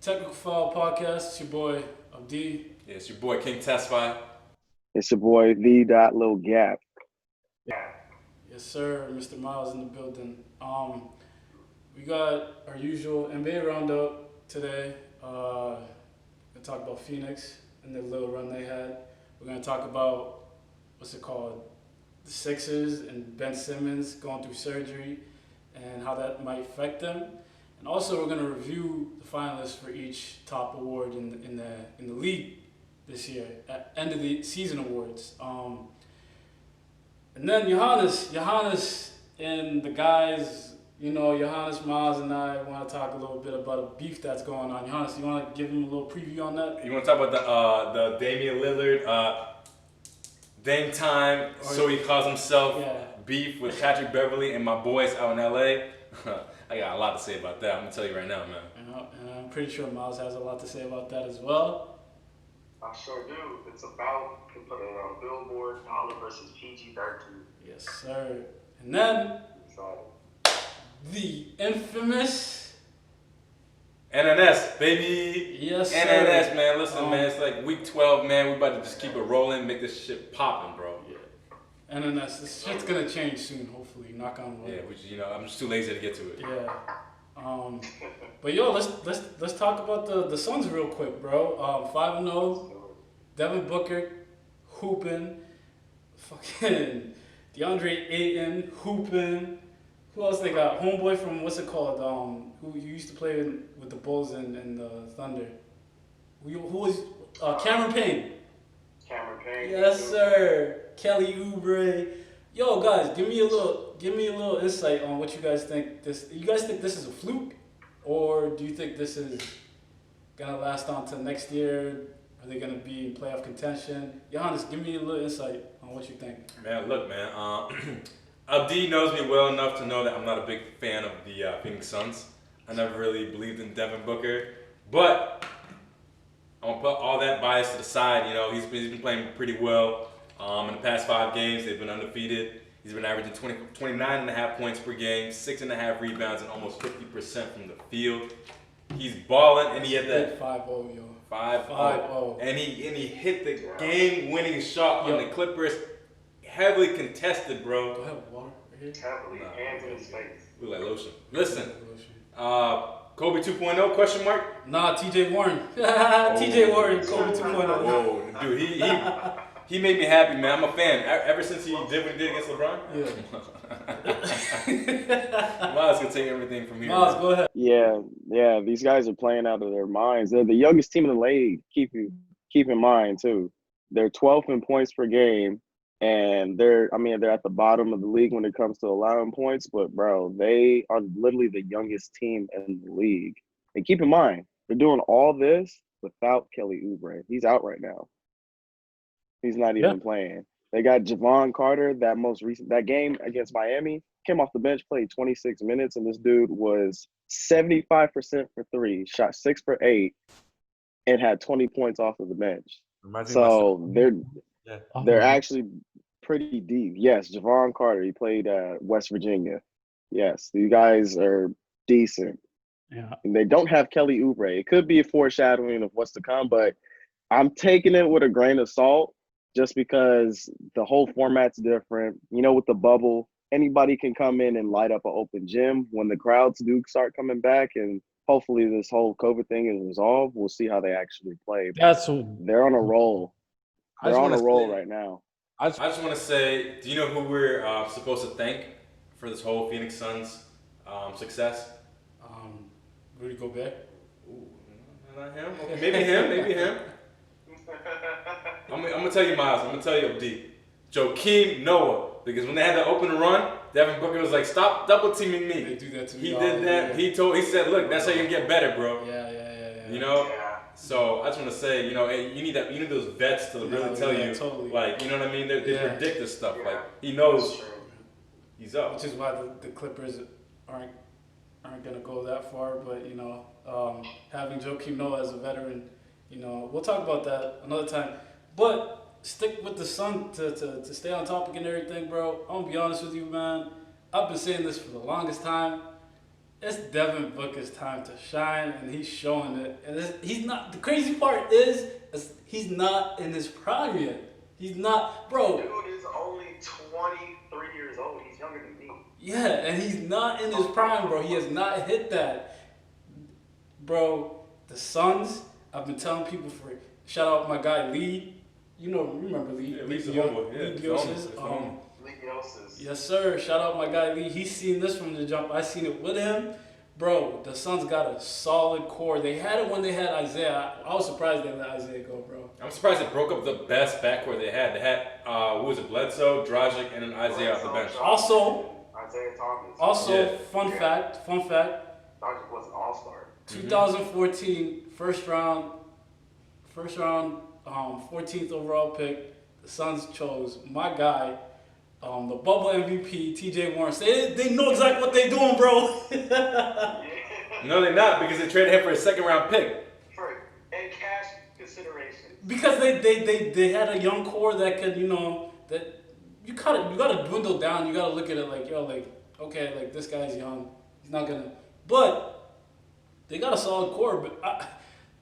Technical Foul Podcast. It's your boy Abdi. Yeah, it's your boy King Testify. It's your boy V. Dot Lil Gap. Yes, sir. Mr. Miles in the building. We got our usual NBA roundup today. We're gonna talk about Phoenix and the little run they had. We're gonna talk about what's it called, the Sixers and Ben Simmons going through surgery and how that might affect them. And also, we're gonna review the finalists for each top award in the league this year at end of the season awards. And then Johannes and the guys, Johannes, Miles, and I want to talk a little bit about a beef that's going on. Johannes, you want to give him a little preview on that? You want to talk about the Damian Lillard Dame time, so he calls himself beef with Patrick Beverly and my boys out in LA. I got a lot to say about that. I'm gonna tell you right now, man. And I'm pretty sure Miles has a lot to say about that as well. I sure do. It's about, you can put it on Billboard, Dollar versus PG-13. Yes, sir. And then So, the infamous NNS, baby. Yes, sir. NNS, man. Listen, man. It's like week 12, man. We about to just keep it rolling, make this shit popping, bro. And then this shit's gonna change soon, hopefully. Knock on wood. Yeah, which I'm just too lazy to get to it. Yeah. But yo, let's talk about the Suns real quick, bro. 5-0. Devin Booker hooping. Fucking DeAndre Ayton hooping. Who else they got? Homeboy from what's it called? Who used to play with the Bulls and the Thunder. Who was Cameron Payne? Cameron Payne. Yes, sir. Kelly Oubre. Yo, guys, give me a little insight on what you guys think. You guys think this is a fluke, or do you think this is gonna last on to next year? Are they gonna be in playoff contention? Johannes, give me a little insight on what you think. Man, look, man. Abdi knows me well enough to know that I'm not a big fan of the Phoenix Suns. I never really believed in Devin Booker, but I'm gonna put all that bias to the side. He's been playing pretty well. In the past 5 games, they've been undefeated. He's been averaging 29 and a half points per game, 6.5 rebounds, and almost 50% from the field. He's balling, and he had that 5-0, yo. 5-0, and he hit the game-winning shot on the Clippers. Heavily contested, bro. Do I have water right here? Heavily, hands in his face. Look like lotion. Listen, Kobe 2.0 question mark? Nah, TJ Warren. TJ Warren, Kobe 2.0. Whoa, dude, he made me happy, man. I'm a fan. Ever since he did what he did against LeBron. Yeah. Miles can take everything from here. Miles, go ahead. Yeah. These guys are playing out of their minds. They're the youngest team in the league. Keep in mind too. They're 12th in points per game, and they're at the bottom of the league when it comes to allowing points. But bro, they are literally the youngest team in the league. And keep in mind, they're doing all this without Kelly Oubre. He's out right now. He's not even playing. They got Javon Carter, that game against Miami, came off the bench, played 26 minutes, and this dude was 75% for 3, shot 6 for 8, and had 20 points off of the bench. So they're actually pretty deep. Yes, Javon Carter, he played West Virginia. Yes, these guys are decent. Yeah. And they don't have Kelly Oubre. It could be a foreshadowing of what's to come, but I'm taking it with a grain of salt just because the whole format's different. With the bubble, anybody can come in and light up an open gym. When the crowds do start coming back and hopefully this whole COVID thing is resolved, we'll see how they actually play. They're on a roll. They're on a roll right now. I just want to say, do you know who we're supposed to thank for this whole Phoenix Suns success? Rudy Gobert. Ooh, not him. Okay, maybe him. I'm gonna tell you, Miles. I'm gonna tell you, D. Joakim Noah, because when they had the open run, Devin Booker was like, "Stop double teaming me." They do that to me. He did that. Yeah. He said, "Look, that's how you get better, bro." Yeah. Yeah. So I just want to say, hey, you need those vets to really tell you, totally. like, you know what I mean? They predict this stuff. Yeah. Like he knows he's up. Which is why the Clippers aren't gonna go that far. But having Joakim Noah as a veteran, we'll talk about that another time. But stick with the Sun to stay on topic and everything, bro. I'm gonna be honest with you, man. I've been saying this for the longest time. it's Devin Booker's time to shine, and he's showing it. And he's not. The crazy part is he's not in his prime yet. He's not, bro. Dude is only 23 years old. He's younger than me. Yeah, and he's not in his prime, bro. He has not hit that, bro. The Suns. I've been telling people for shout out my guy Lee. You know, remember Lee? Yeah, Lee Lee's the Dios- homeboy. Yeah, Lee it's Dios the is, homie. It's the homie. Legiosis. Yes, sir. Shout out my guy Lee. He's seen this from the jump. I seen it with him. Bro, the Suns got a solid core. They had it when they had Isaiah. I was surprised they let Isaiah go, bro. I'm surprised it broke up the best backcourt they had. They had, who was it, Bledsoe, Dragic, and then Isaiah off the bench. Also- Isaiah Thomas. Also, Yeah. fun fact. Dragic was an all-star. 2014 first round, 14th overall pick. The Suns chose my guy, the bubble MVP, TJ Warren. They know exactly what they doing, bro. No, they're not, because they traded him for a second round pick. And cash consideration. Because they had a young core that could, that you gotta dwindle down. You gotta look at it like, okay, like this guy's young. He's not gonna. But they got a solid core. But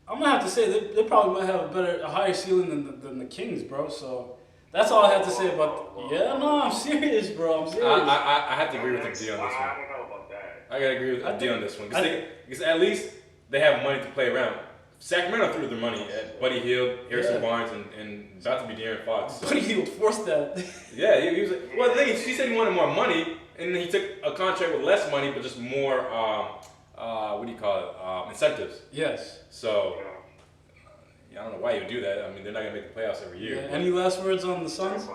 I'm gonna have to say they probably might have a higher ceiling than the Kings, bro. So that's all I have to say about. Yeah, no, I'm serious, bro. I'm serious. I have to agree with the D on this I one. don't know about that. I gotta agree with the D think- on this one. Because at least they have money to play around. Sacramento threw their money at Buddy Hield, Harrison Barnes, and about to be De'Aaron Fox. So. But he forced that. Yeah, he was like, well, the thing is, he said he wanted more money, and then he took a contract with less money, but just more, what do you call it, incentives. Yes. So, I don't know why you would do that. I mean, they're not going to make the playoffs every year. Yeah. Any last words on the Suns?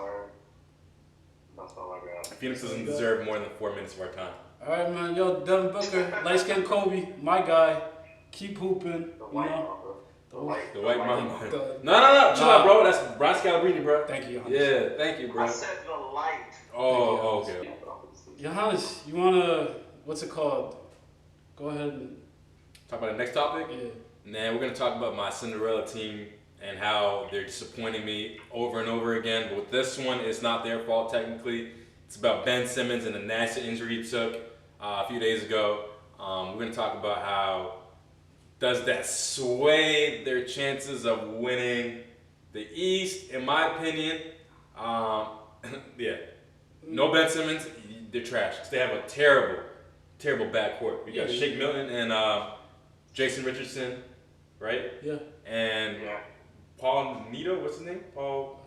That's all I got. Phoenix doesn't deserve more than 4 minutes of our time. All right, man. Yo, Devin Booker, light skinned Kobe, my guy. Keep hooping. The white mamba. The white mamba. The- No. Chill out, bro. That's Brian Scalabrine, bro. Thank you, Giannis. Yeah, thank you, bro. I said the light. Oh, okay. Giannis, you wanna, what's it called? Go ahead and, Talk about the next topic? yeah. Now we're gonna talk about my Cinderella team and how they're disappointing me over and over again. But with this one, it's not their fault technically. It's about Ben Simmons and the nasty injury he took a few days ago. We're gonna talk about how does that sway their chances of winning the East. In my opinion, yeah, no Ben Simmons, they're trash. 'Cause they have a terrible backcourt. We got Yeah. Shake Milton and Jason Richardson, right? Yeah. And Yeah. Paul Nito, what's his name? Paul.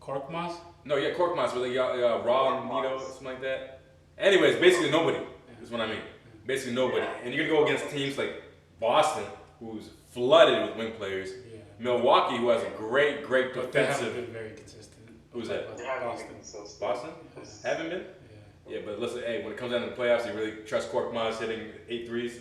Korkmaz? No, yeah, Korkmaz, but Raw Nito, something like that. Anyways, basically nobody is what I mean. Basically nobody. And you're gonna go against teams like Boston, who's flooded with wing players. Yeah. Milwaukee, who has a great But they haven't defensive. been very consistent. Who's that? They haven't Boston. been consistent. Boston? Haven't been? Yeah. Yeah, but listen, hey, when it comes down to the playoffs, you really trust Korkmaz hitting 8 threes?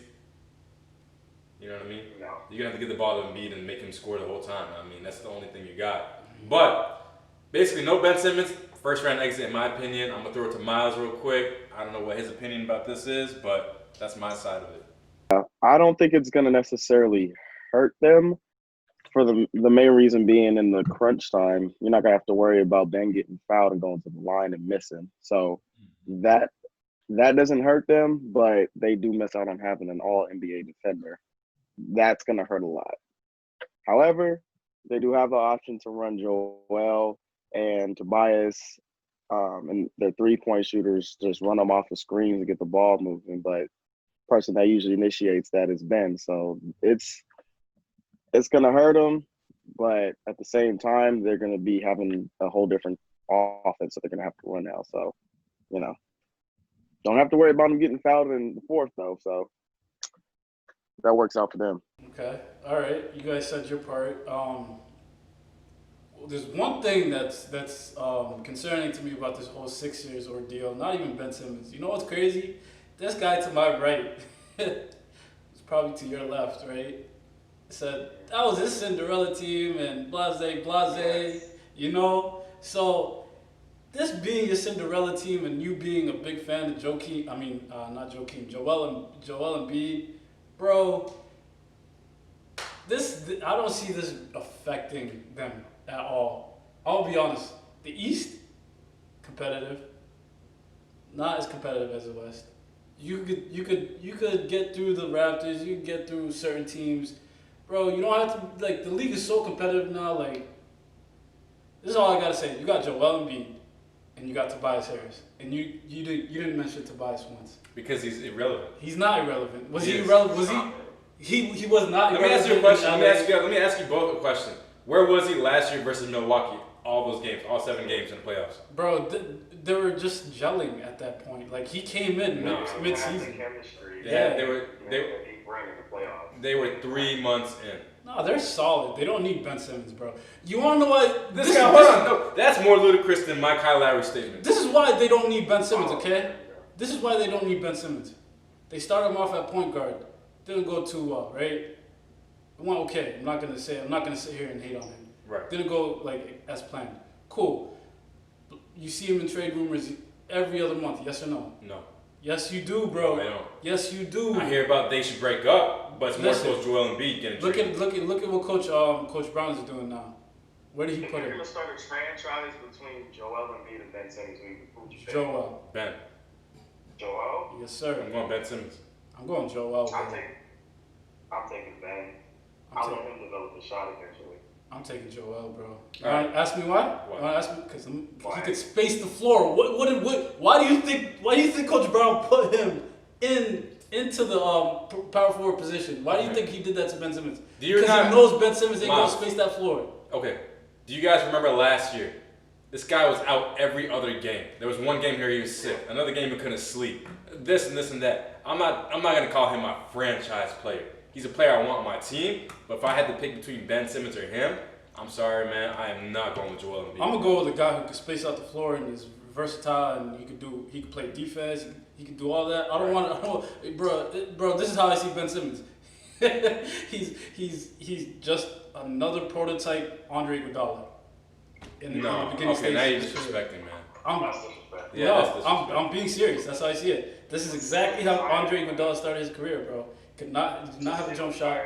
You know what I mean? No. You're gonna have to get the ball to Embiid and make him score the whole time. I mean, that's the only thing you got. But basically, no Ben Simmons. First round exit, in my opinion. I'm gonna throw it to Miles real quick. I don't know what his opinion about this is, but that's my side of it. I don't think it's gonna necessarily hurt them. For the main reason being, in the crunch time, you're not gonna have to worry about Ben getting fouled and going to the line and missing. So that doesn't hurt them, but they do miss out on having an all NBA defender. That's gonna hurt a lot. However, they do have the option to run Joel and Tobias, and their 3-point shooters, just run them off the screens and get the ball moving. But the person that usually initiates that is Ben. So it's gonna hurt them, but at the same time, they're gonna be having a whole different offense that they're gonna have to run now. So, don't have to worry about them getting fouled in the fourth though. So that works out for them. Okay. All right. You guys said your part. There's one thing that's concerning to me about this whole Sixers ordeal. Not even Ben Simmons. You know what's crazy? This guy to my right, it's probably to your left, right? Said that was his Cinderella team and blase. So this being your Cinderella team and you being a big fan of Joel Embiid, bro. I don't see this affecting them at all. I'll be honest. The East, competitive. Not as competitive as the West. You could get through the Raptors. You could get through certain teams, bro. You don't have to like the league is so competitive now. Like this is all I gotta say. You got Joel Embiid, and you got Tobias Harris, and you didn't mention Tobias once. Because he's irrelevant. He's not irrelevant. Was he He is. irrelevant? Was he was not Let me irrelevant. ask you a question. in Let me ask you both a question. Where was he last year versus Milwaukee? All those games, all 7 games in the playoffs. Bro, they were just gelling at that point. Like he came in mid season. Yeah, they were 3 months in. No, they're solid. They don't need Ben Simmons, bro. You wanna know why? This guy, hold on, no, that's more ludicrous than my Kyle Lowry statement. This is why they don't need Ben Simmons, okay? This is why they don't need Ben Simmons. They started him off at point guard. Didn't go too well, right? It went okay. I'm not gonna sit here and hate on him. Right. Didn't go like as planned. Cool. You see him in trade rumors every other month, yes or no? No. Yes, you do, bro. No, they don't. Yes, you do. I hear about they should break up, but it's more Listen, so Joel Embiid getting traded. Look at what Coach Brown is doing now. Where did he If put you're him? gonna start a franchise between Joel Embiid and Ben Simmons, who would you pick? Joel. Ben. Joel? Yes, sir. I'm going Ben Simmons. I'm going Joel. I'm taking Ben. I'll let him develop a shot eventually. I'm taking Joel, bro. All right. Ask me why? Why? You wanna ask me because he Why? could space the floor. Why do you think Coach Brown put him into the power forward position? Why do you think he did that to Ben Simmons? Do you Because not- he knows Ben Simmons ain't gonna Miles. space that floor. Okay. Do you guys remember last year? This guy was out every other game. There was one game here he was sick. Another game he couldn't sleep. This and this and that. I'm not gonna call him my franchise player. He's a player I want on my team. But if I had to pick between Ben Simmons or him, I'm sorry, man. I am not going with Joel Embiid. I'm gonna go with a guy who can space out the floor and is versatile and he could play defense. He could do all that. I don't want, bro. This is how I see Ben Simmons. he's just another prototype Andre Iguodala. In the beginning okay, stage now you're of his career. disrespecting, man. That's disrespectful. Yeah, No, that's disrespectful. I'm being serious. That's how I see it. This is exactly how Andre Iguodala started his career, bro. Did not have a jump shot.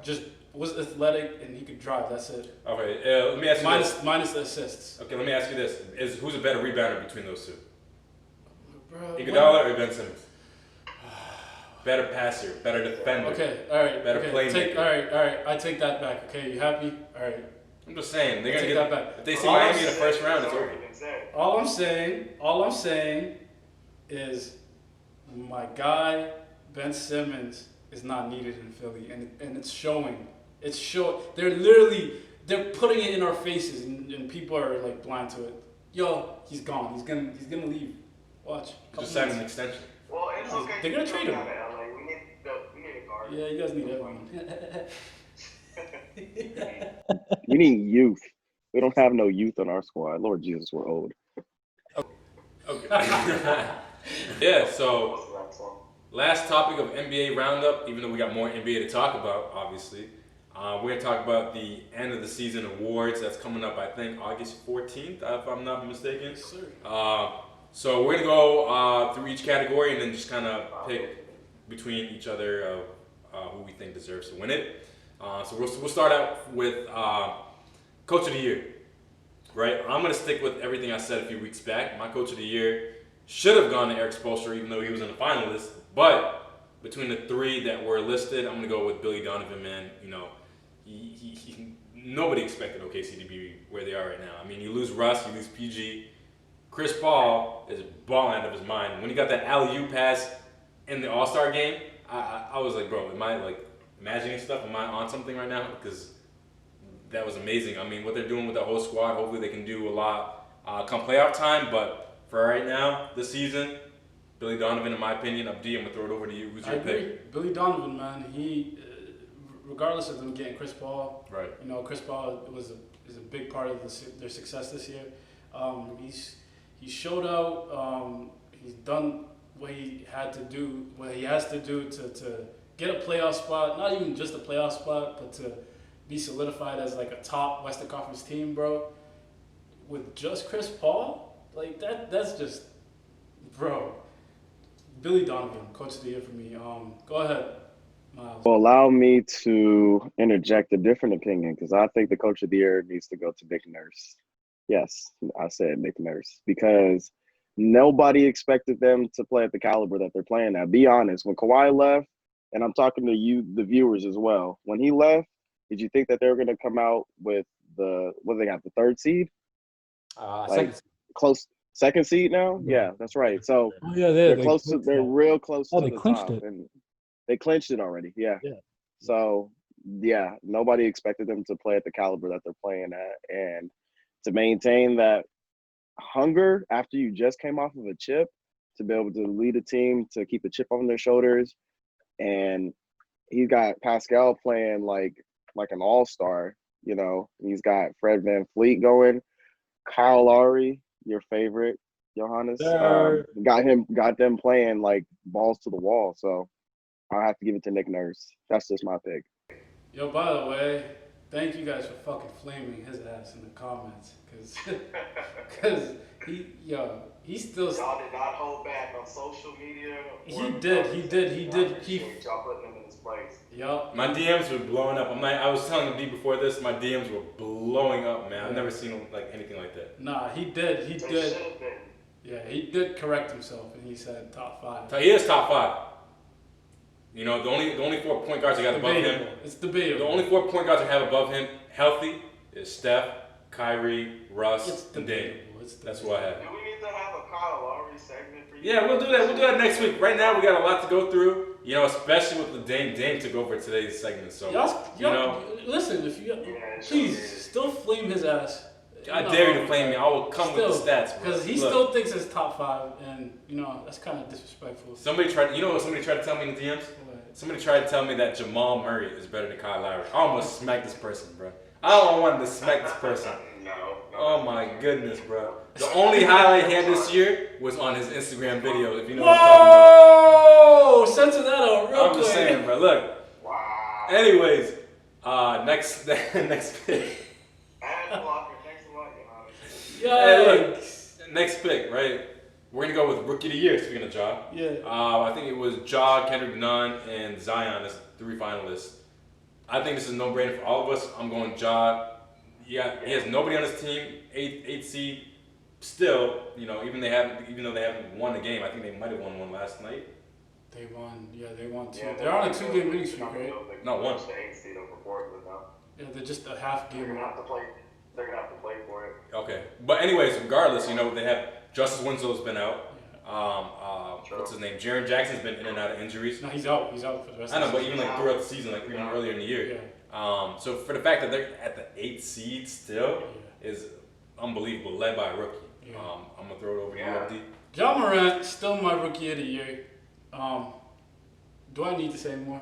Just was athletic and he could drive. That's it. Okay, let me ask you this. Minus the assists. Okay, let me ask you this: who's a better rebounder between those two? Bro, Iguodala or Ben Simmons? Better passer, better defender. Okay, all right. Better okay. playmaker. All right. I take that back. Okay, you happy? All right. I'm just saying they're gonna Take get that back. If they see All Miami I'm in the first round, it's over. All I'm saying is my guy Ben Simmons is not needed in Philly, and it's showing. They're putting it in our faces, and people are like blind to it. Yo, he's gone. He's gonna leave. Watch. Just sign an extension. Well, it's okay. They're gonna trade him. Down to LA. We need a guard. Yeah, you guys need everyone. We need youth. We don't have no youth on our squad. Lord Jesus, we're old. Okay. Yeah. So What's the next one? last topic of NBA roundup. Even though we got more NBA to talk about, obviously, we're gonna talk about the end of the season awards that's coming up. I think August 14th, if I'm not mistaken. Yes, sir. So we're gonna go through each category and then just kind of pick between each other of who we think deserves to win it. So we'll start out with Coach of the Year. Right, I'm gonna stick with everything I said a few weeks back. My Coach of the Year should have gone to Eric Spoelstra, even though he was in the finalists. But between the 3 that were listed, I'm gonna go with Billy Donovan. Man, you know, nobody expected OKC to be where they are right now. I mean, you lose Russ, you lose PG. Chris Paul is balling out of his mind. When he got that alley-oop pass in the All-Star game, I was like, bro, am I like imagining stuff? Am I on something right now? Because that was amazing. I mean, what they're doing with the whole squad, hopefully they can do a lot come playoff time. But for right now, this season, Billy Donovan, in my opinion, Abdi, I'm going to throw it over to you. Who's I your agree. pick? Billy Donovan, man. He, regardless of them getting Chris Paul, Right. you know, Chris Paul is a big part of their success this year. He showed out. He's done what he had to do, what he has to do to get a playoff spot. Not even just a playoff spot, but to be solidified as like a top Western Conference team, bro. With just Chris Paul, like that's just, bro. Billy Donovan, Coach of the Year for me. Go ahead, Miles. Well, allow me to interject a different opinion because I think the Coach of the Year needs to go to Nick Nurse. Yes, I said Nick Nurse because Nobody expected them to play at the caliber that they're playing at. Be honest. When Kawhi left, and I'm talking to you, the viewers as well. When he left, did you think that they were going to come out with what they got, the third seed? Like close second seed now? Yeah, that's right. So they're close to, they're real close to the top, and they clinched it already. Yeah. So yeah, nobody expected them to play at the caliber that they're playing at, and to maintain that hunger after you just came off of a chip, to be able to lead a team, to keep a chip on their shoulders, and he's got Pascal playing like an all-star. You know, he's got Fred VanVleet going. Kyle Lowry, your favorite, Johannes, got them playing like balls to the wall. So I'll have to give it to Nick Nurse. That's just my pick. Yo, by the way, thank you guys for fucking flaming his ass in the comments, cause he still. Y'all did not hold back on social media. He did. Y'all putting him in his place. Yup. My DMs were blowing up. I was telling the D before this, my DMs were blowing up, man. I've never seen like anything like that. Nah, he did. They should have been. Yeah, he did correct himself, and he said top 5. He is top 5. You know, the only 4 point guards I got above him. It's debatable. The only 4 point guards I have above him healthy is Steph, Kyrie, Russ, and Dame. That's who I have. Do we need to have a Kyle Lowry segment for you? Yeah, we'll do that. We'll do that next week. Right now, we got a lot to go through. You know, especially with the Dame. Dame took over today's segment, so listen. If you please still flame his ass. I dare you to flame me. I will come with the stats, because he still thinks it's top 5, and that's kind of disrespectful. Somebody tried to tell me in the DMs? Somebody tried to tell me that Jamal Murray is better than Kyle Lowry. I almost smacked this person, bro. I don't want to smack this person. No. Oh my goodness, bro. The only highlight he had this year was on his Instagram video, if you know what I'm talking about. Whoa! Censor that out real quick. I'm just saying, bro. Look. Wow. Anyways, next pick. And blocker. Thanks a lot, Johannes. Hey, look. Next pick, right? We're going to go with Rookie of the Year, speaking of Ja. Yeah. I think it was Ja, Kendrick Nunn, and Zion as 3 finalists. I think this is a no-brainer for all of us. I'm going Ja. Yeah, he has nobody on his team. 8 seed. Still, even though they haven't won a game, I think they might have won one last night. They won. Yeah, they won 2. Yeah, they're on a 2-game winning streak, right? No, 1. The 8 seed over Portland now. Yeah, they're just a half They're game. gonna have to play. They're gonna have to play for it. Okay, but anyways, regardless, they have Justice Winslow's been out. What's his name? Jaren Jackson's been in and out of injuries. No, he's out. He's out for the rest I know, of the but even throughout the season, even earlier in the year. Yeah. So for the fact that they're at the 8th seed still is unbelievable, led by a rookie. Yeah. I'm gonna throw it over to you, Abdi. Ja Morant, still my Rookie of the Year. Do I need to say more?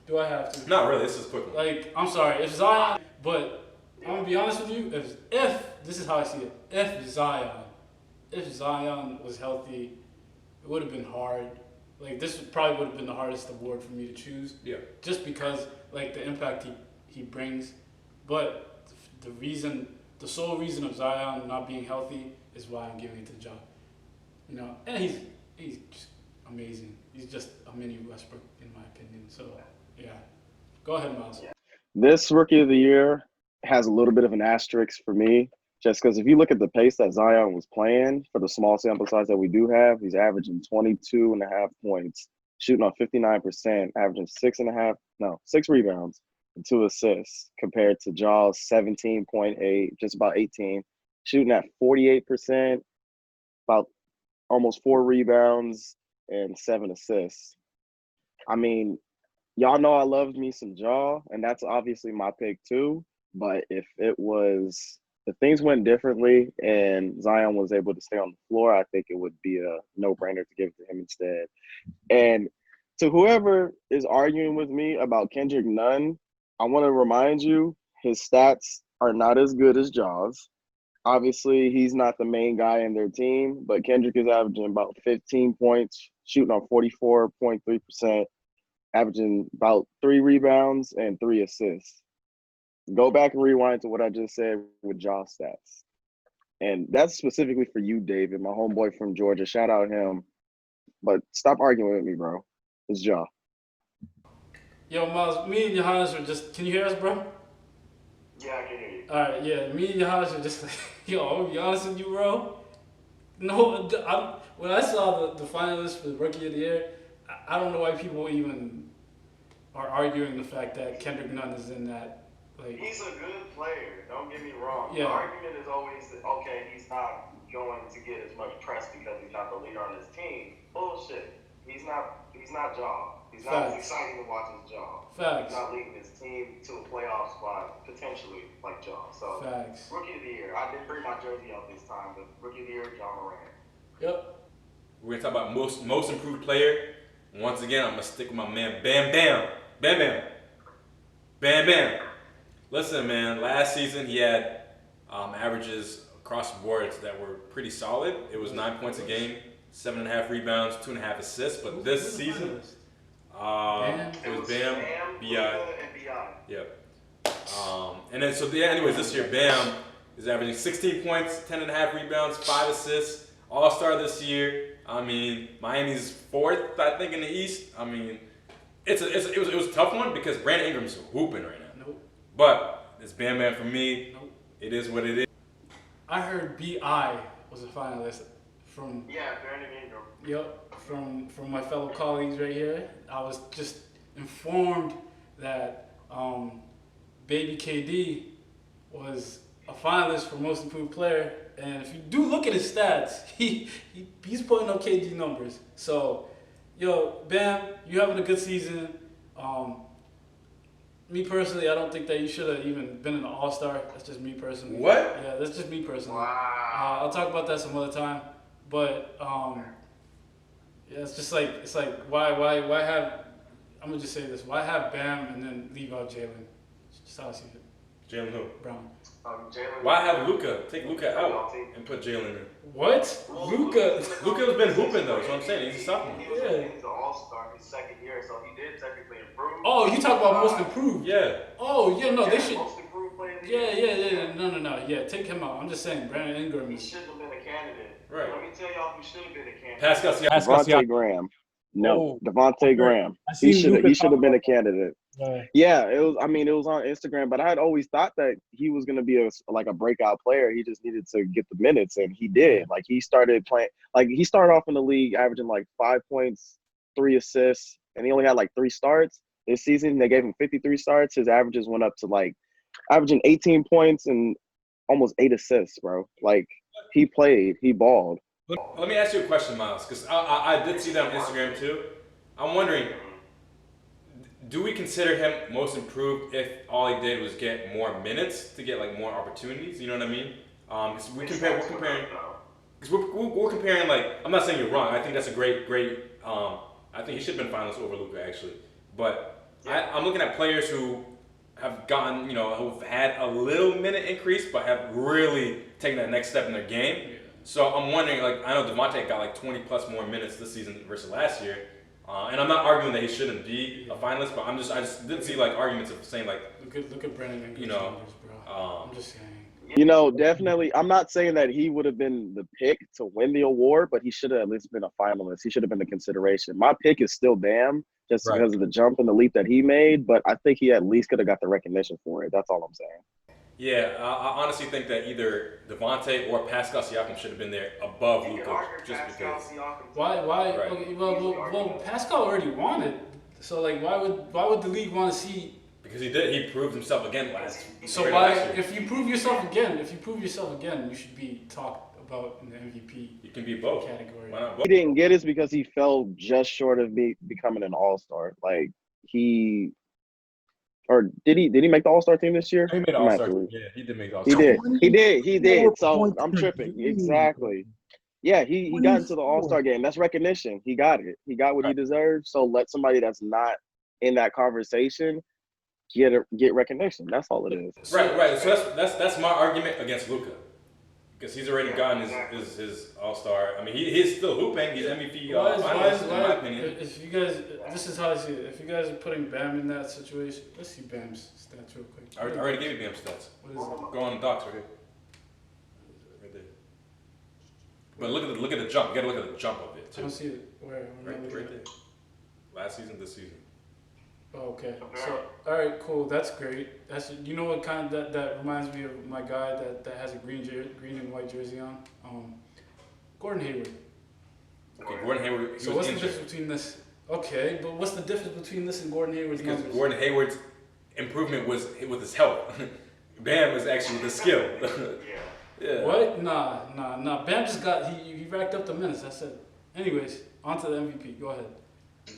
Do I have to? Not really. This is quick. I'm sorry, if Zion, but I'm gonna be honest with you. If this is how I see it, if Zion was healthy, it would have been hard. This probably would have been the hardest award for me to choose. Yeah. Just because the impact he brings, but the sole reason of Zion not being healthy is why I'm giving it to Ja. And he's just amazing. He's just a mini Westbrook in my opinion. So yeah, go ahead, Miles. This Rookie of the Year has a little bit of an asterisk for me, just because if you look at the pace that Zion was playing for the small sample size that we do have, he's averaging 22.5 points, shooting on 59%, averaging 6 rebounds and 2 assists, compared to Ja's 17.8, just about 18, shooting at 48%, about almost 4 rebounds and 7 assists. I mean, y'all know I love me some Ja, and that's obviously my pick too. But if things went differently and Zion was able to stay on the floor, I think it would be a no-brainer to give it to him instead. And to whoever is arguing with me about Kendrick Nunn, I want to remind you, his stats are not as good as Ja's. Obviously, he's not the main guy in their team, but Kendrick is averaging about 15 points, shooting on 44.3%, averaging about 3 rebounds and 3 assists. Go back and rewind to what I just said with Ja's stats. And that's specifically for you, David, my homeboy from Georgia. Shout out him. But stop arguing with me, bro. It's Ja. Yo, Miles, me and Johannes are just, can you hear us, bro? Yeah, I can hear you. Alright, yeah, me and Johannes are just yo, I'm gonna be honest with you, bro. No, when I saw the finalists for the Rookie of the Year, I don't know why people even are arguing the fact that Kendrick Nunn is in that. Like, He's a good player. Don't get me wrong. Yeah. The argument is always that, okay, he's not going to get as much press because he's not the leader on his team. Bullshit. He's not Ja. He's not as Facts. exciting to watch as Ja. Facts. He's not leading his team to a playoff spot potentially like Ja. So Facts. Rookie of the Year. I didn't bring my jersey out this time, but Rookie of the Year, John Moran. Yep. We're gonna talk about most improved player. Once again, I'm gonna stick with my man Bam Bam. Bam Bam. Bam Bam. Listen, man. Last season he had averages across the board that were pretty solid. It was 9 points a game, 7.5 rebounds, 2.5 assists. But this season, it was Bam, B.I. and B.I. Yep. And then anyways, this year Bam is averaging 16 points, 10.5 rebounds, 5 assists. All-star this year. I mean, Miami's 4th, I think, in the East. I mean, it was a tough one because Brandon Ingram's hooping right now. Nope. But it's Bam Bam for me. Nope. It is what it is. I heard B.I. was a finalist from. Yeah, Brandon Ingram. Yep, from my fellow colleagues right here. I was just informed that Baby KD was a finalist for Most Improved Player, and if you do look at his stats, he's putting up KD numbers. So, yo, Bam, you having a good season. Me personally, I don't think that you should have even been an All-Star. That's just me personally. What? Yeah, that's just me personally. Wow. I'll talk about that some other time. But yeah, it's like why have, I'm gonna just say this, why have Bam and then leave out Jalen? Just how I see it. Jalen who? Brown. Jalen. Why have Luka? Take Luka out and put Jalen in. What? Luka. Luka's been hooping though. That's what I'm saying. He's a sophomore. He's an All-Star his second year, so he did technically improve. Oh, you talk about most improved. Yeah. Oh, yeah, no, they should. Most improved player of the Yeah, year. no. Yeah, take him out. I'm just saying, Brandon Ingram He is. shouldn't have been a candidate. Right. Let me tell y'all who should have been a candidate. Pascal Siakam. Devontae Graham. No, Devontae Graham. I seen He should Luka have been talk a candidate. about- Yeah, it was. I mean, it was on Instagram, but I had always thought that he was going to be a breakout player. He just needed to get the minutes, and he did. Like he started playing. Like he started off in the league averaging like 5 points, 3 assists, and he only had like 3 starts this season. They gave him 53 starts. His averages went up to like averaging 18 points and almost 8 assists, bro. Like he played, he balled. Let me ask you a question, Miles, because I did see that on Instagram too. I'm wondering, do we consider him most improved if all he did was get more minutes to get like more opportunities? You know what I mean? We're comparing, because we're comparing like, I'm not saying you're wrong. I think that's a great. I think he should have been finalist over Luka actually, but I'm looking at players who have gotten, who've had a little minute increase, but have really taken that next step in their game. Yeah. So I'm wondering, like, I know Devontae got like 20 plus more minutes this season versus last year, and I'm not arguing that he shouldn't be a finalist, but I just didn't see like arguments of saying like, Look at Brandon Ingram's numbers, bro. I'm just saying. Definitely. I'm not saying that he would have been the pick to win the award, but he should have at least been a finalist. He should have been the consideration. My pick is still Bam, just because of the jump and the leap that he made, but I think he at least could have got the recognition for it. That's all I'm saying. Yeah, I honestly think that either Devontae or Pascal Siakam should have been there above Luka, just because. Why? Right. Okay, well, Pascal already won it. So like, why would the league want to see? Because he did. He proved himself again last. So if you prove yourself again, you should be talked about in the MVP. You can be both Category. Why not He both? didn't get it because he fell just short of becoming an all-star. Like did he make the all-star team this year? He made All-Star. Yeah, he did make All-Star. He did. So points I'm per tripping. game. Exactly. Yeah, he got into the All-Star game. That's recognition. He got it. He got what he deserved. So let somebody that's not in that conversation get recognition. That's all it is. Right. So that's my argument against Luka, because he's already gotten his All-Star. I mean, he is still hooping. He's MVP finalist, in my opinion. If you guys, this is how I see it. If you guys are putting Bam in that situation, let's see Bam's stats real quick. I already gave you Bam stats. What is it? Go on the docs right here. Right there. But look at the jump. You gotta look at the jump of it I too. don't see it. Where? Right there. Last season, this season. Oh, okay. So, all right, cool. That's great. What kind of that reminds me of my guy that has a green and white jersey on. Gordon Hayward. Okay, Gordon Hayward. He So was what's the injured. difference between this? Okay, but what's the difference between this and Gordon Hayward's Because numbers? Gordon Hayward's improvement was with his health. Bam was actually with his skill. Yeah. What? Nah. Bam just got he racked up the minutes. That's it. Anyways, on to the MVP. Go ahead.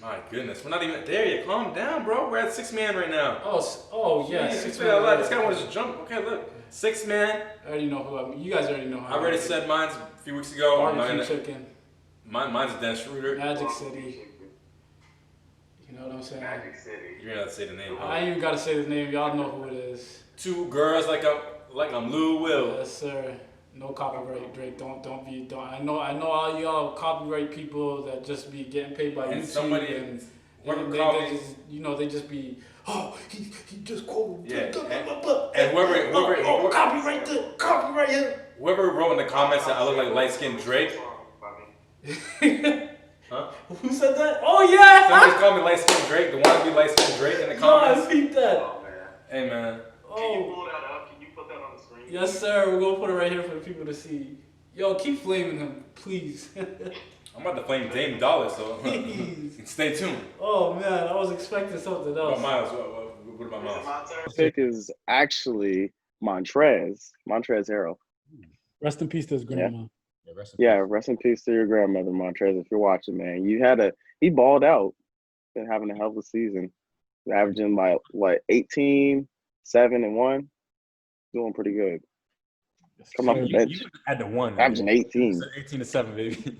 My goodness, we're not even there yet. Calm down, bro. We're at 6-man right now. Oh yeah. Jeez, 6 man, man. this guy wants to jump. Okay, look, 6-man. I already know who you guys already know. I already said mine a few weeks ago. Barbecue chicken. Mine's Dennis Schroeder. Magic City. You know what I'm saying? Magic City. You're gonna have to say the name. I ain't even gotta say the name. Y'all know who it is. Two girls like I'm Lou Will. Yes, sir. No copyright, Drake. Don't. I know all y'all copyright people that just be getting paid by And YouTube somebody- and whoever they called me- just, they just be, he just quoted. Yeah, And whoever copyright him. whoever wrote in the comments that I look like light skinned Drake. Huh? Who said that? Oh yeah. Somebody's called me light skinned Drake. The wannabe light skinned Drake in the Yo, I comments. peeped that. Oh man. Hey man. Can you Oh. pull that up? Can you put that on the screen? Yes, sir. We're gonna put it right here for the people to see. Yo, keep flaming him, please. I'm about to flame Dame Dollar, so Please. stay tuned. Oh man, I was expecting something What else. about Miles? What about Is it Miles? my turn? Pick is actually Montrez Harrell. Rest in peace to his grandma. Yeah, rest in peace to your grandmother, Montrez. If you're watching, man, he balled out. Been having a hell of a season, averaging like what 18, 7 and 1, doing pretty good. Come off the bench, You had the one. averaging 18, 18-7, baby.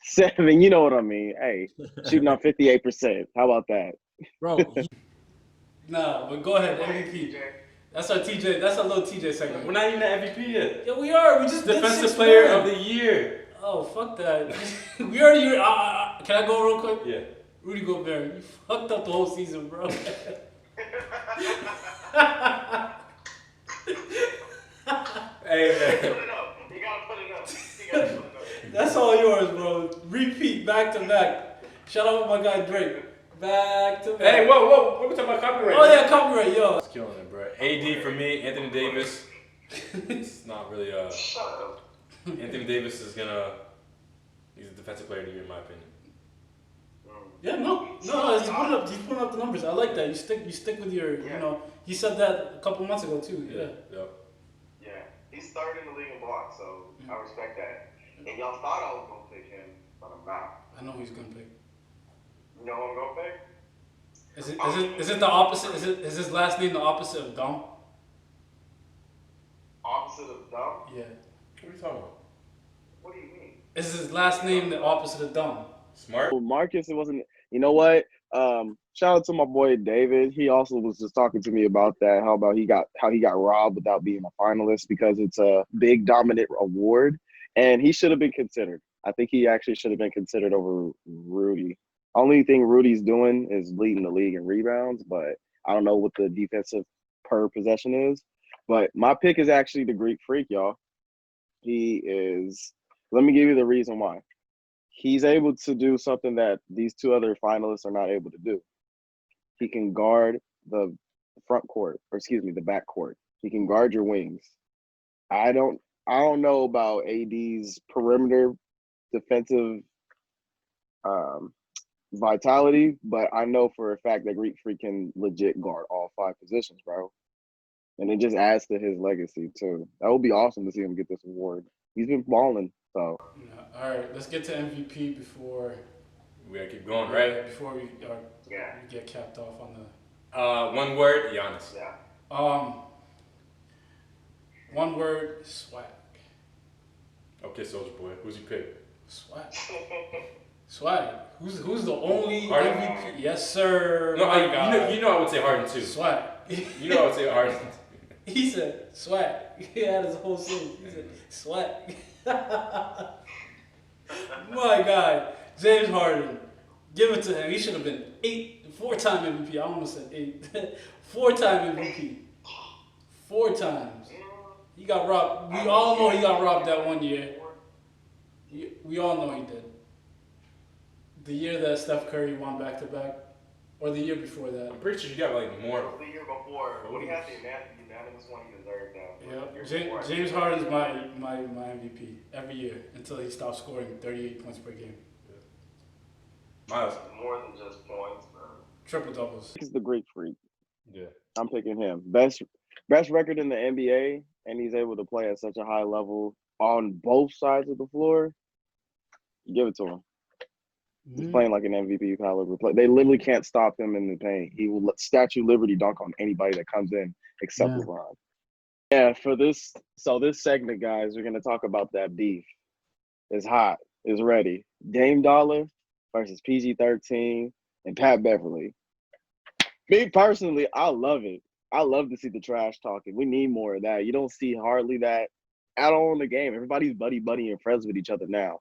7. You know what I mean? Hey, shooting on 58%. How about that? Bro, Nah, but go ahead, MVP. That's our TJ. That's our little TJ segment. We're not even at MVP yet. Yeah, we are. We just did Defensive 6 player man. of the year. Oh, fuck that. We already. Can I go real quick? Yeah. Rudy Gobert, you fucked up the whole season, bro. Hey Put man. it up. You gotta put it up. You gotta put it up. That's all yours, bro. Repeat back to back. Shout out my guy Drake. Back to back. Hey, whoa! What we talking about copyright? Oh yeah, copyright, yo. It's killing it, bro. AD for me. Anthony Davis. It's not really. Shut up. Anthony Davis is gonna. He's a defensive player of the year, in my opinion. Yeah, no, he's putting up the numbers. I like that. You stick with your, you know. He said that a couple months ago too. Yeah. Yep. Yeah. He's third in the league in blocks, so I respect that. And y'all thought I was gonna pick him, but I'm not. I know who he's gonna pick. You know who I'm gonna pick? Is it the opposite? Is his last name the opposite of dumb? Opposite of dumb? Yeah. What are you talking about? What do you mean? Is his last name the opposite of dumb? Smart. Well, Marcus, it wasn't. You know what? Shout out to my boy David. He also was just talking to me about that. How he got robbed without being a finalist because it's a big dominant award, and he should have been considered. I think he actually should have been considered over Rudy. Only thing Rudy's doing is leading the league in rebounds, but I don't know what the defensive per possession is. But my pick is actually the Greek Freak, y'all. He is. Let me give you the reason why. He's able to do something that these two other finalists are not able to do. He can guard the the back court. He can guard your wings. I don't know about AD's perimeter defensive vitality, but I know for a fact that Greek Freak can legit guard all 5 positions, bro. And it just adds to his legacy too. That would be awesome to see him get this award. He's been balling, so. Yeah. All right, let's get to MVP before We gotta keep going, right? Before we Yeah. get capped off on the. One word, Giannis. Yeah. One word, swag. Okay, Soldier Boy. Who's your pick? Swag. Swag. Who's the only Harden? MVP? Yes, sir. No, My God. you know I would say Harden too. Swag. You know I would say Harden. He said swag. He had his whole scene. He said swag. My God, James Harden. Give it to him. He should have been 4-time MVP. I almost said 8. 4-time MVP. 4 times. He got robbed. We all know he got robbed that one year. We all know he did. The year that Steph Curry won back-to-back. or the year before that. I'm pretty sure you got like more. The year before, when he had the unanimous one, he deserved that. Yep. The year before, James Harden's my MVP every year until he stops scoring 38 points per game. Miles. more than just points, bro. Triple doubles. He's the Greek freak. Yeah. I'm picking him. Best record in the NBA, and he's able to play at such a high level on both sides of the floor. Give it to him. He's playing like an MVP caliber play. They literally can't stop him in the paint. He will Statue Liberty dunk on anybody that comes in except LeBron. Yeah, for this segment, guys, we're gonna talk about that beef. It's hot. It's ready. Dame Dollar versus PG-13 and Pat Beverly. Me personally, I love it. I love to see the trash talking. We need more of that. You don't see hardly that at all in the game. Everybody's buddy and friends with each other now.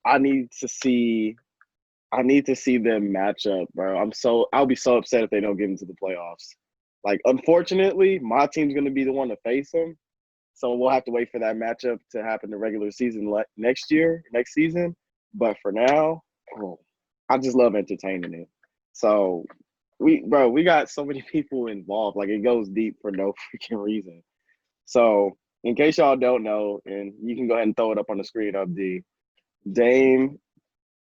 I need to see them match up, bro. I'll be so upset if they don't get into the playoffs. Like, unfortunately, my team's gonna be the one to face them. So we'll have to wait for that matchup to happen the regular season next season. But for now, I just love entertaining it. So we got so many people involved. Like, it goes deep for no freaking reason. So in case y'all don't know, and you can go ahead and throw it up on the screen, Abdi, Dame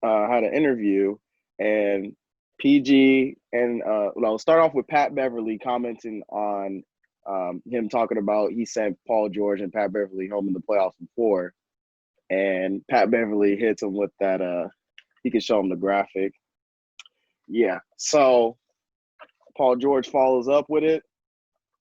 had an interview, and PG and start off with Pat Beverly commenting on him talking about he sent Paul George and Pat Beverly home in the playoffs before, and Pat Beverly hits him with that. He can show him the graphic. Yeah, so Paul George follows up with it,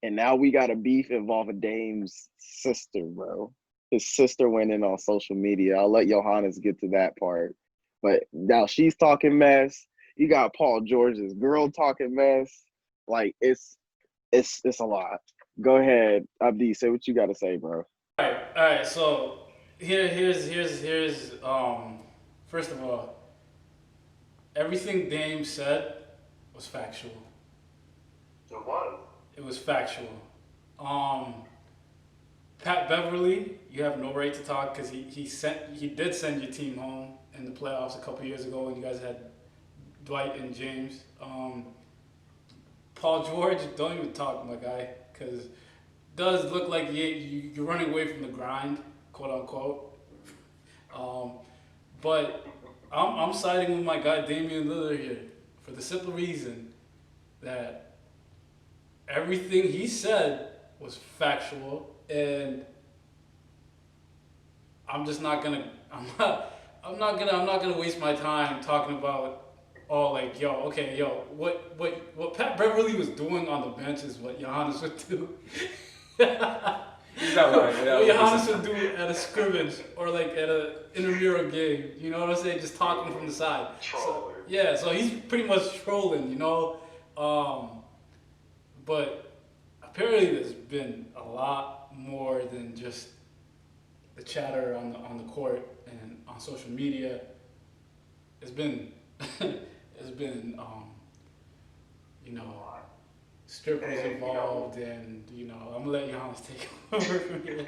and now we got a beef involving Dame's sister, bro. His sister went in on social media. I'll let Johannes get to that part. But now she's talking mess. You got Paul George's girl talking mess. Like, it's a lot. Go ahead, Abdi, say what you got to say, bro. All right. So here's first of all, everything Dame said was factual. It was. It was factual. Pat Beverly, you have no right to talk because he did send your team home in the playoffs a couple years ago when you guys had Dwight and James. Paul George, don't even talk, my guy, because it does look like you're running away from the grind, quote unquote. But I'm siding with my guy Damian Lillard here for the simple reason that everything he said was factual, and I'm not gonna waste my time talking about what Pat Beverly was doing on the bench is what Giannis would do. He's not lying. What Giannis would do at a scrimmage or like at a intramural game. You know what I'm saying? Just talking from the side. So he's pretty much trolling, you know. But apparently there's been a lot more than just the chatter on the court and on social media. It's been strippers involved, and I'm gonna let Giannis take over from here.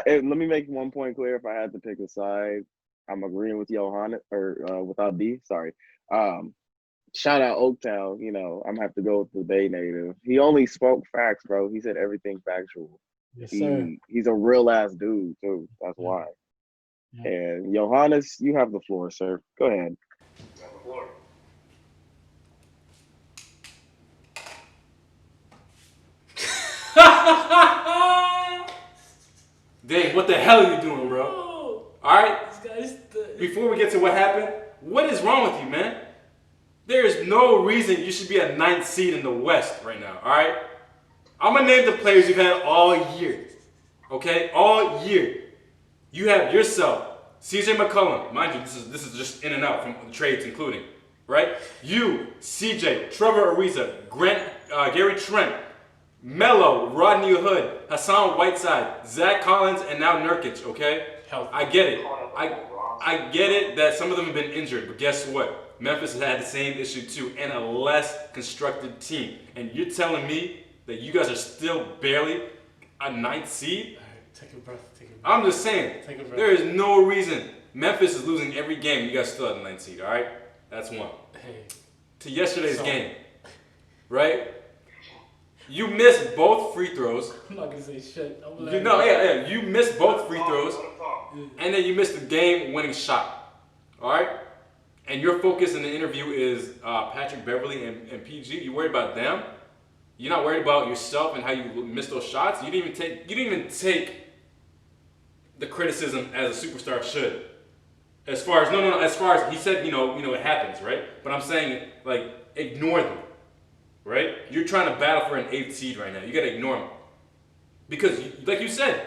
Let me make one point clear. If I had to pick a side, I'm agreeing with Johannes or with Abdi. Sorry. Shout out Oaktown. I'm gonna have to go with the Bay native. He only spoke facts, bro. He said everything factual. Yes, sir. He's a real ass dude too. That's why. Yeah. And Johannes, you have the floor, sir. Go ahead. You have the floor. Dang, what the hell are you doing, bro? Alright? Before we get to what happened, what is wrong with you, man? There is no reason you should be a 9th seed in the West right now, alright? I'm going to name the players you've had all year. Okay? All year. You have yourself, CJ McCollum. Mind you, this is just in and out from the trades including. Right? You, CJ, Trevor Ariza, Gary Trent, Melo, Rodney Hood, Hassan Whiteside, Zach Collins, and now Nurkic, okay? I get it. I get it that some of them have been injured, but guess what? Memphis has had the same issue too, and a less constructed team. And you're telling me that you guys are still barely a 9th seed? All right, take a breath. I'm just saying, there is no reason. Memphis is losing every game. You guys still at the 9th seed, all right? That's one. Hey. to yesterday's game, right? You missed both free throws. I'm not gonna say shit. You missed both free throws, and then you missed the game-winning shot. All right, and your focus in the interview is Patrick Beverly and PG. You worried about them. You're not worried about yourself and how you missed those shots. You didn't even take the criticism as a superstar should. As far as he said, it happens, right? But I'm saying, like, ignore them, right? You're trying to battle for an 8th seed right now. You gotta ignore them because, like you said,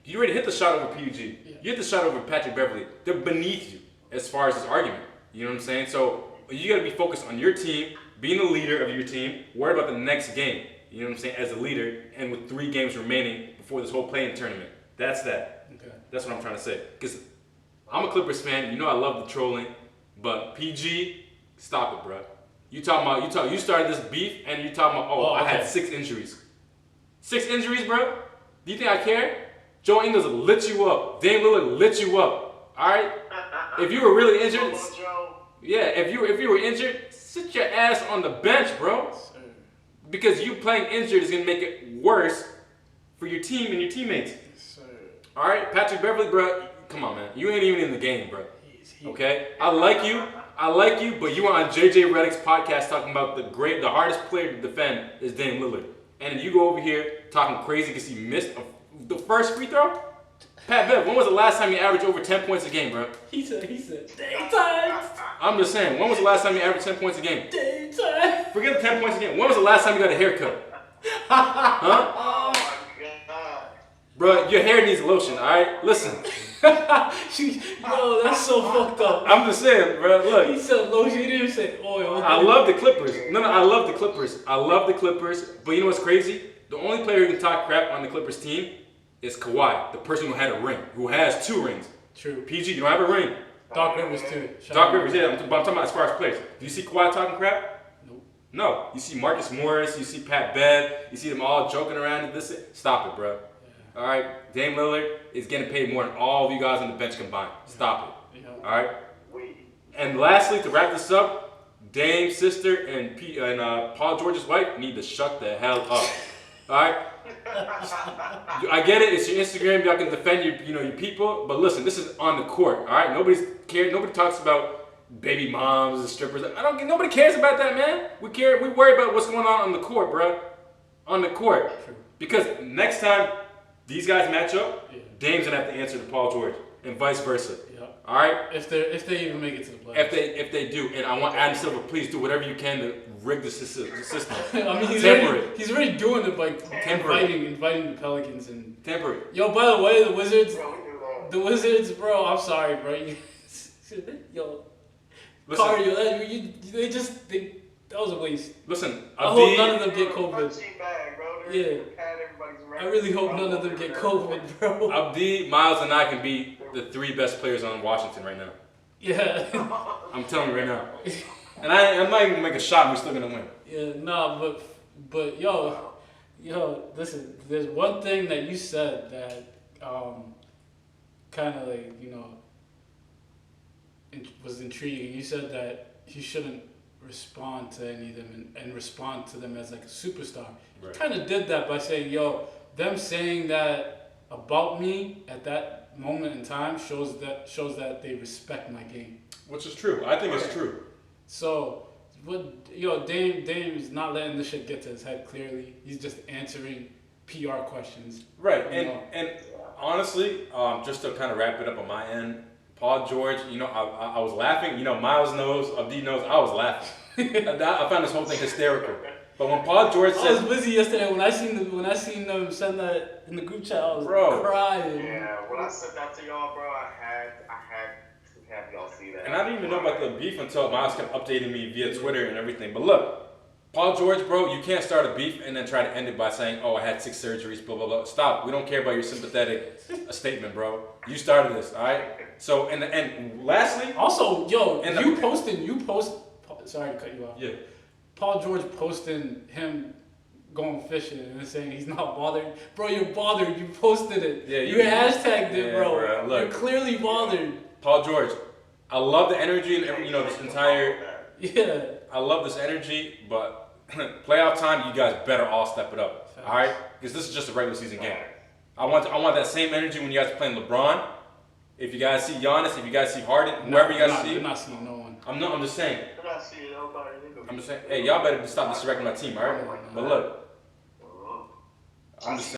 you already hit the shot over PG. Yeah. You hit the shot over Patrick Beverly. They're beneath you as far as this argument. You know what I'm saying? So you gotta be focused on your team, being the leader of your team. Worry about the next game. You know what I'm saying? As a leader, and with 3 games remaining before this whole play-in tournament. That's that. Okay. That's what I'm trying to say. Because I'm a Clippers fan. You know I love the trolling, but PG, stop it, bro. You started this beef, and you talking about, I had 6 injuries. 6 injuries, bro? Do you think I care? Joe Ingles lit you up. Dame Lillard lit you up. All right? If you were really injured, if you were injured, sit your ass on the bench, bro. Because you playing injured is gonna make it worse for your team and your teammates. All right, Patrick Beverly, bro. Come on, man. You ain't even in the game, bro. Okay? I like you, but you were on JJ Redick's podcast talking about the hardest player to defend is Dame Lillard. And then you go over here talking crazy because he missed the first free throw? Pat Bev, when was the last time you averaged over 10 points a game, bro? He said, daytime. I'm just saying, when was the last time you averaged 10 points a game? Daytime. Forget the 10 points a game. When was the last time you got a haircut? Huh? Oh my God. Bro, your hair needs lotion, all right? Listen. Yo, that's so fucked up. I'm just saying, bro, look. He said lotion, he didn't say oil. I love the Clippers. No, I love the Clippers. I love the Clippers. But you know what's crazy? The only player who can talk crap on the Clippers team is Kawhi, the person who had a ring, who has 2 rings. True. PG, you don't have a ring. Doc Rivers too. Doc Rivers, yeah, but I'm talking about as far as players. Do you see Kawhi talking crap? Nope. No. You see Marcus Morris, you see Pat Bev, you see them all joking around and this. Stop it, bro. Yeah. All right? Dame Lillard is getting paid more than all of you guys on the bench combined. Stop it. Yeah. All right? And lastly, to wrap this up, Dame's sister and Paul George's wife need to shut the hell up. All right? I get it. It's your Instagram. Y'all can defend your people. But listen, this is on the court. All right. Nobody talks about baby moms and strippers. Nobody cares about that, man. We worry about what's going on the court, bro. On the court. Because next time these guys match up, Dame's gonna have to answer to Paul George, and vice versa. Yep. All right. If they even make it to the playoffs. If they do, and I want Adam Silver, please do whatever you can to rig the system. I mean, he's already doing it by inviting the Pelicans and temporary. Yo, by the way, the Wizards, bro. I'm sorry, bro. Yo, listen, Cardio, that was a waste. Listen, I hope none of them get COVID. Yeah. I really hope none of them get COVID, bro. Abdi, Miles, and I can be the 3 best players on Washington right now. Yeah. I'm telling you right now. And I'm not even gonna make a shot. We're still gonna win. Yeah, nah, but yo, listen. There's one thing that you said that kind of like was intriguing. You said that he shouldn't respond to any of them and respond to them as like a superstar. Right. You kind of did that by saying, yo, them saying that about me at that moment in time shows that they respect my game. Which is true. I think it's true. So, Dame is not letting this shit get to his head clearly. He's just answering PR questions. Right. And honestly, just to kind of wrap it up on my end, Paul George, I was laughing. Miles knows, Abdi knows, I was laughing. I found this whole thing hysterical. But when Paul George said, I was busy yesterday when I seen them send that in the group chat, I was crying. Yeah, when I sent that to y'all, bro, I had to have y'all see that. And I didn't even know about the beef until Miles kept updating me via Twitter and everything. But look, Paul George, bro, you can't start a beef and then try to end it by saying, I had 6 surgeries, blah, blah, blah. Stop. We don't care about your sympathetic statement, bro. You started this, all right? So, and lastly... Also, sorry to cut you off. Yeah. Paul George posting him going fishing and saying he's not bothered. Bro, you're bothered. You posted it. Yeah, you hashtagged it, bro. Look, you're clearly bothered. Paul George, I love the energy and this entire... Yeah. I love this energy, but playoff time, you guys better all step it up. All right, because this is just a regular season game. I want that same energy when you guys are playing LeBron. If you guys see Giannis, if you guys see Harden, whoever you guys see, you're not seeing no one. I'm just saying. They're not seeing nobody. I'm just saying. Hey, y'all better stop disrespecting my team, all right? But look, I'm just saying.